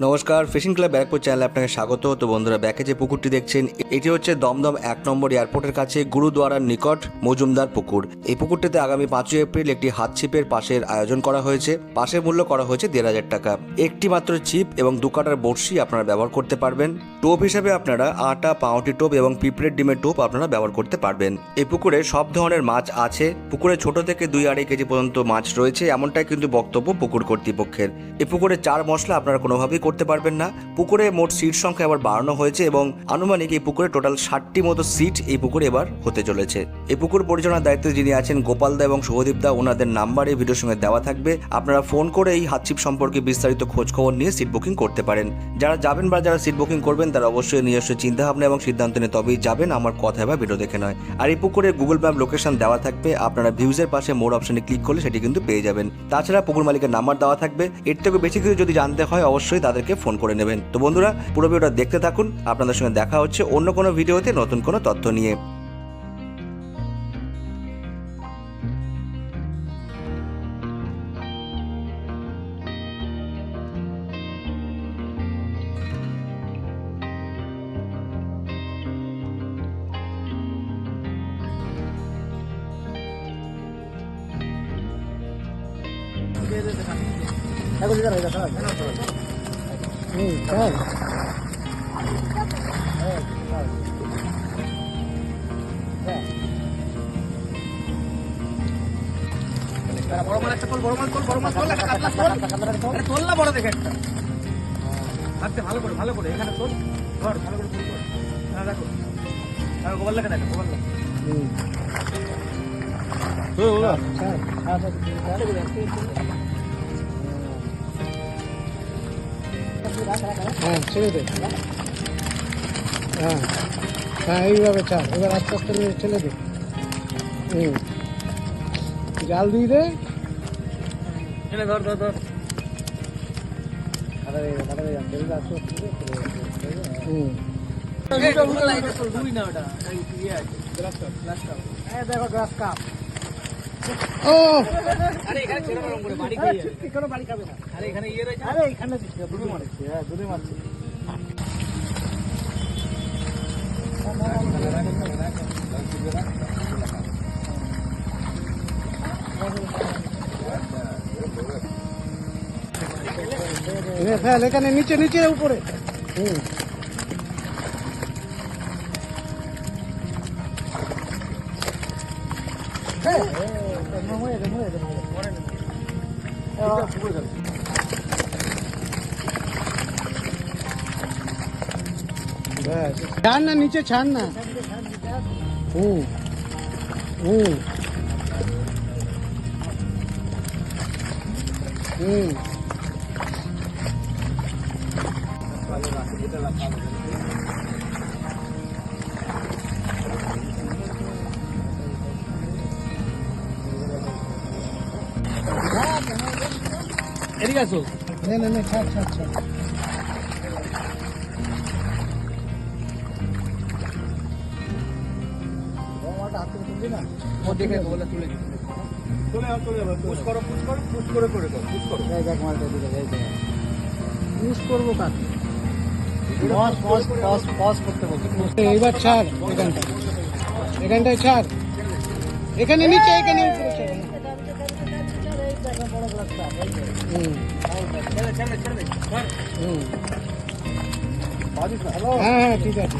নমস্কার, fishing club Barrackpore চ্যানেলে আপনাকে স্বাগত। তো বন্ধুরা, ব্যাকে যে পুকুরটি দেখছেন এটি হচ্ছে দমদম 1 নম্বর এয়ারপোর্টের কাছে গুরুদ্বারার নিকট মজুমদার পুকুর। এই পুকুরটিতে আগামী 5ই এপ্রিল একটি হাত ছিপের পাশের আয়োজন করা হয়েছে। পাশের মূল্য করা হয়েছে 1,500 টাকা। একটি মাত্র ছিপ এবং 2 কাটার বড়শি আপনারা ব্যবহার করতে পারবেন। টোপ হিসেবে আপনারা আটা, পাউরুটি টোপ এবং পিঁপড়ের ডিমের টোপ আপনারা ব্যবহার করতে পারবেন। এই পুকুরে সব ধরনের মাছ আছে। পুকুরে ছোট থেকে 2-2.5 কেজি পর্যন্ত মাছ রয়েছে, এমনটাই কিন্তু বক্তব্য পুকুর কর্তৃপক্ষের। এই পুকুরে 4 মশলা আপনারা কোনোভাবেই করতে পারবেন না। পুকুরে মোট সিট সংখ্যা এবার বাড়ানো হয়েছে এবং আনুমানিক এই পুকুরে টোটাল 60টি মতো সিট এই পুকুরে এবার হতে চলেছে। এই পুকুর পরিচালনার দায়িত্বে যিনি আছেন গোপালদা এবং শুভদীপদা, ওনাদের নাম্বার এই ভিডিওর সঙ্গে দেওয়া থাকবে। আপনারা ফোন করে এই হাতছিপ সম্পর্কে বিস্তারিত খোঁজ খবর নিয়ে সিট বুকিং করতে পারেন। যারা যাবেন বা যারা সিট বুকিং করবেন তারা অবশ্যই নিজস্ব চিন্তাভাবনা এবং সিদ্ধান্ত নিয়ে তবেই যাবেন, আমার কথা বা ভিডিও দেখে নয়। আর এই পুকুরে গুগল ম্যাপ লোকেশন দেওয়া থাকবে, আপনারা ভিউজের পাশে মোর অপশনে ক্লিক করলে সেটি কিন্তু পেয়ে যাবেন। তাছাড়া পুকুর মালিকের নাম্বার দেওয়া থাকবে। এর থেকে বেশি কিছু যদি জানতে হয় অবশ্যই তাদেরকে ফোন করে নেবেন। তো বন্ধুরা, পুরো ভিডিওটা দেখতে থাকুন। আপনাদের সঙ্গে দেখা হচ্ছে অন্য কোনো ভিডিওতে নতুন কোনো তথ্য নিয়ে। ভালো করে এখানে তোল, ধর ভালো করে তোল। হ্যাঁ দেখো, আর গোপাল লেখা দেখো, গোপাল লেখা। হ্যাঁ ছেড়ে দে। হ্যাঁ হ্যাঁ এইভাবে ছাড়, এবার আস্তে আস্তে ছেড়ে দে। জাল দিয়ে দে। ধর ধর ধর। দেখো গ্রাস কাপ। ও আরে এখানে ছেড়ে গরম করে বাড়ি খেয়ে যাবে। কোনো বাড়ি খাবে না। আরে এখানে ইয়ে রয়েছে। আরে এখানে দুধে মারছে। হ্যাঁ দুধে মারছে। ফেল এখানে নিচে নিচে উপরে। ছাড় না, নিচে ছাড় না। এদিকে আসো। না ছাড় ছাড় ছাড়। ও দেখে বলে তুলে দিতে। পুশ করো, পুশ করো, পুশ করে করে দাও, পুশ করো। ইউজ করবো কাকে? পজ করতে বলছি। এবার ছাড় এখানটায় ছাড়। এখানে নিচে, এখানে উপরে ছাড়। ছেড়ে ছেড়ে ছেড়ে ধর। হ্যাঁ হ্যাঁ ঠিক আছে।